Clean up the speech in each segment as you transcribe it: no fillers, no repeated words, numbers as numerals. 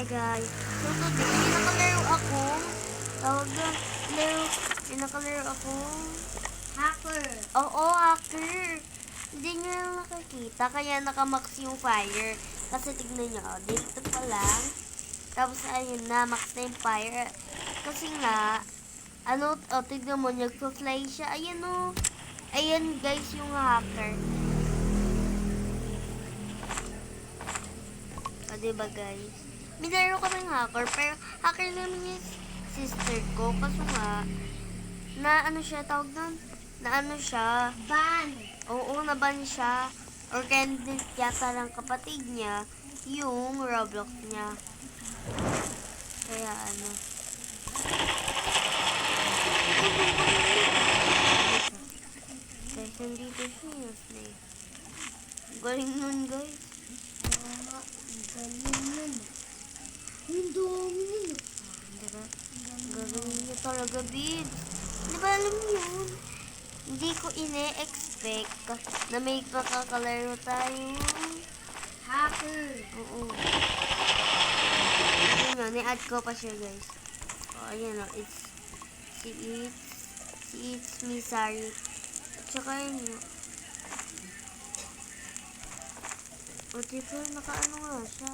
Hi guys. So today, pinakalaro ako. Tawag doon. Pinakalaro ako. Hacker. Oo, hacker. Hindi nyo lang nakakita. Kaya nakamax yung fire. Kasi tignan nyo. Dito pa lang. Tapos ayun na. Max na yung fire. Kasi nga. Tignan mo. Nagpa-fly siya. Ayan o. Ayan guys yung hacker. O diba guys? Minaro ka ng hacker. Pero hacker namin yung sister ko. Kaso nga. Na ano siya tawag doon? Na ano siya? Ban. Oo, naban siya. Or candidate yata ng kapatid niya yung Roblox niya. Kaya ano. Guys, nandito siya. Snake. Galing nun guys. Galing nun. Yung dami nun. Diba? Gagaling niya talaga, Bids. Di ba alam yun? Hindi ko ine-expect na may makakalaro tayo. Hacker. Oo. Ayun o, ni-add ko pa siya guys. O, ayan o, si It's Me Sari. At saka yun o. O, diba, naka-ano nga siya.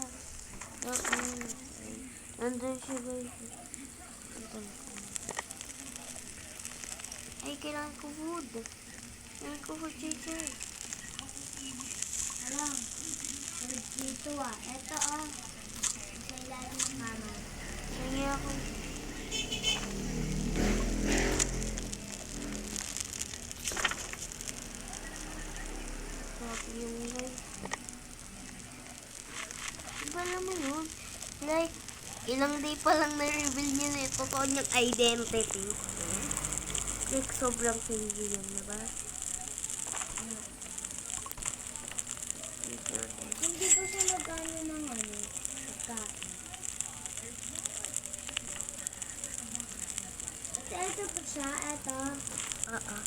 Nandun siya guys. Ay, kailangan ko food. Kailangan ko food, teacher. Alam. Dito Ito Sa ilalim ng mama. Sige ako. Sabi yung guys. Diba alam mo yun? Like, ilang day pa lang na-reveal niya na ito niyang identity. Like, sobrang crazy yun, diba? Hindi ko siya nagano ng pagkain. Ito po siya. Ito. Oo.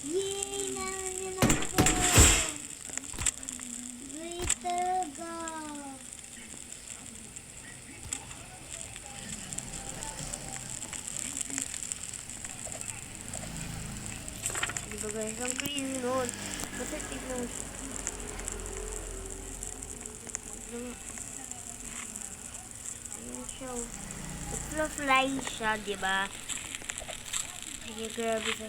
Yay! Namin ako! Great talaga! Diba guys, ang crazy nun. Kasi tignan mo siya. Ayan siya. Nagpa-fly siya, diba? Sige, grabe siya.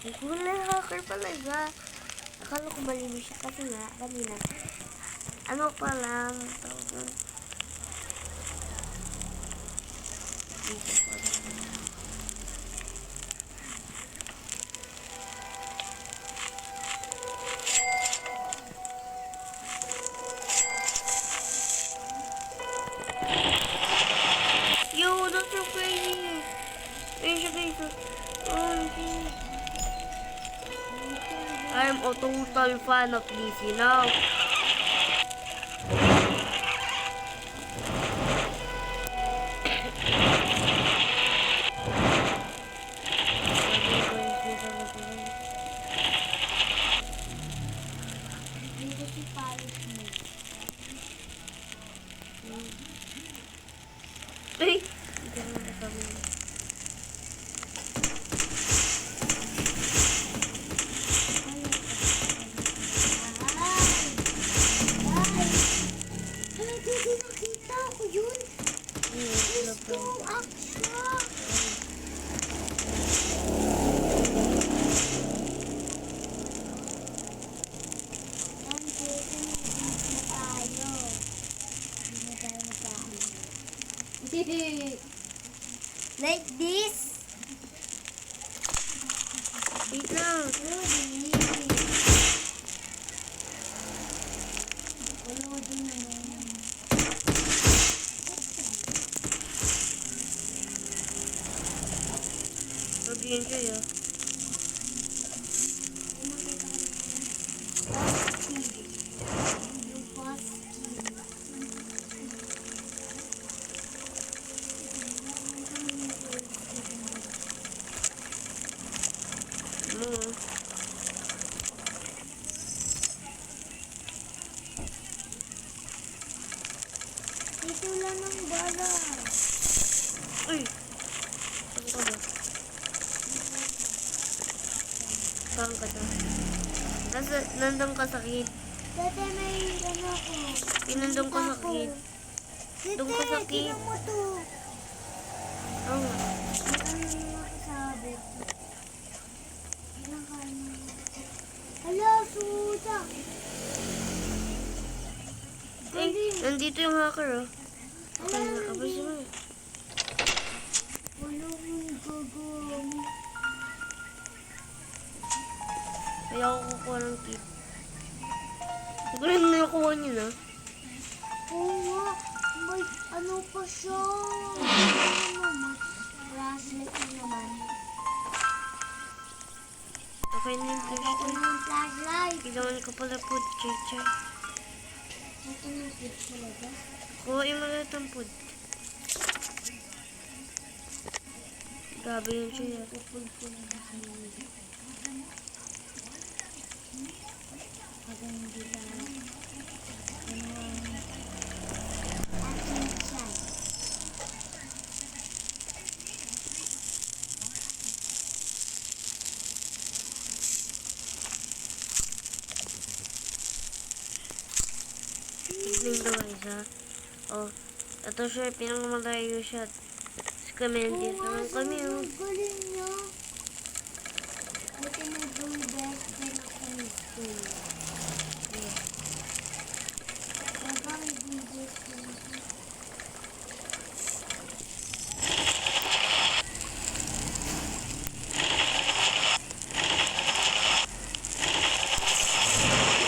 Ang cool na hacker pala siya. Akala ko malino siya kasi nga, kanina. Ano pa lang, tawag doon. Dito pa lang. Yo, that's so crazy. Ayun siya guys. I'm a total fan of DC now. Dito si Paris mo. Ay! Hindi ko nasabi. Nakita ko yun. Gusto action. Like this. Wait lang. Mag-enjoy ah. nandun ka sa kid. Tete, may ano ko. Nandun ka sa kid. Tete, Doon ka sa kid. tingnan mo to. Oo nga. May ano na nakasabi. Ilang kain mo. Hala, suda. Eh, nandito yung hacker, oh. Okay, Hala, nakabas mo. wala mong gagawin. Kaya ako kukuha ng kit. Hindi ko rin nakuha niyo na. Oo nga, may ano pa siya. Ano naman? Flashlight na naman. Okay na yung Ito flashlight. na ang flashlight. Kailangan ko pala food, chay. Ito na ang talaga. Kuhain mo lahat ng food. Grabe yun siya. Pupul-pul na sa mga. Habang hindi na ano ang ating siya. Tignan ko guys, ha. Oh, ito siya, pinangamalayo siya. Si kami, nandito naman kami, oh. Galing niya. Ito na yung best friend ako ni school. Habang yung best friend ako.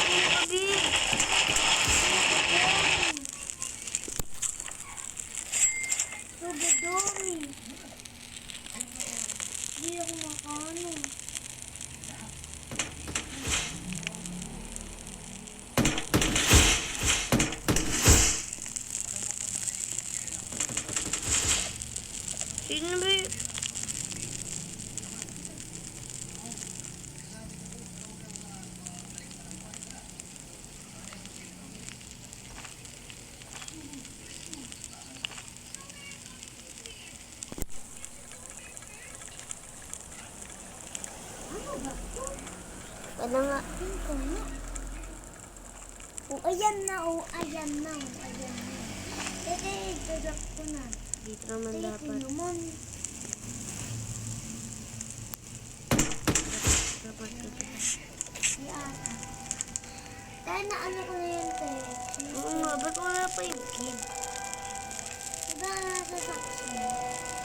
Gabi! Sobrang hindi ako makano. Sino ba yun? Ano ba ito? Wala nga. Ito na. Oh, ayan na. Oh, ayan na. Oh, ayan na. Tete, gagap ko na. Dito naman Tete, dapat. naman. Dapat dito. Ay, ata. Dahil na ano ko na yan, te. Oo nga, ba't wala pa yung kid? Diba nasa saksi?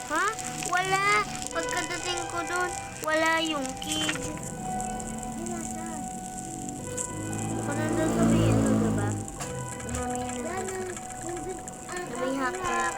Ha? Wala! Pagkadating ko doon, wala yung kid. Hindi nasa. Kung nandun sa may ano, diba? Mami na Dahil na, nandun, may hacker.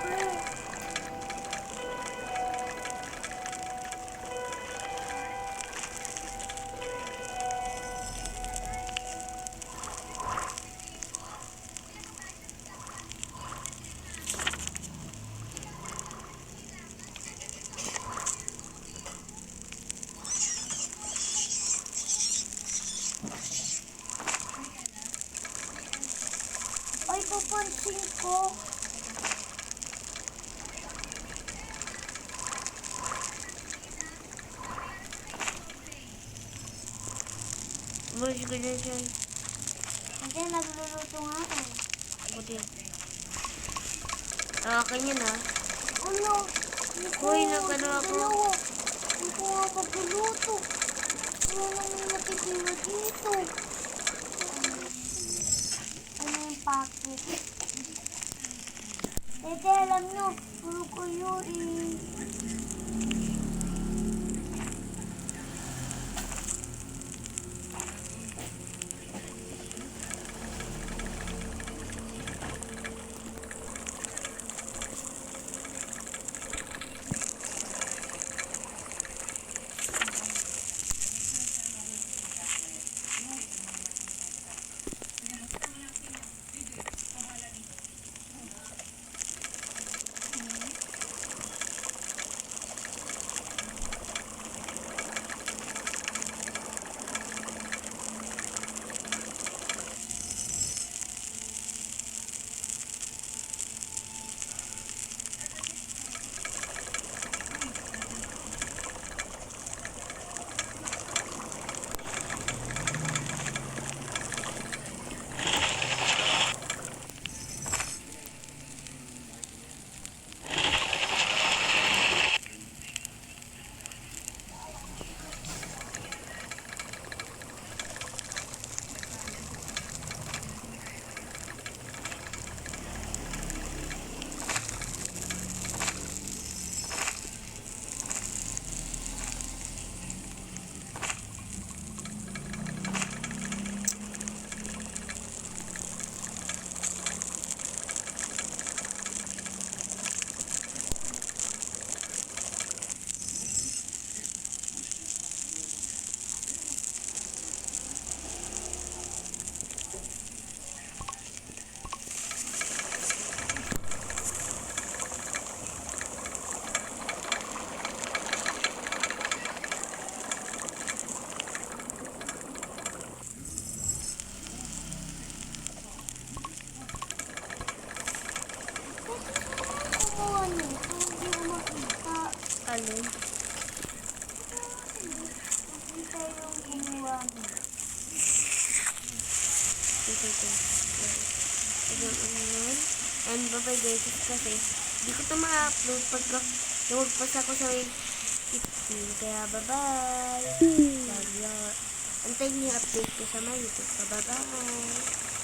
Ay, papansin ko. Boys ko dyan siya. Hindi, nagluluto nga ako. Ako din. Akin yun, ha? Ano? Hoy, nagano ako. Hindi ko nga pagluluto. Wala nang natitira dito. Ano yung packet? Tete, alam nyo, puro ko yun eh. naman eh. Hindi ko makita. Alin? Makita yung gumawa mo. Ito. And bye-bye guys. Kasi hindi ko ito ma-upload pagka lumagpas ako sa may 15. Kaya bye-bye. Antayin niyo yung update ko sa my YouTube. Bye-bye.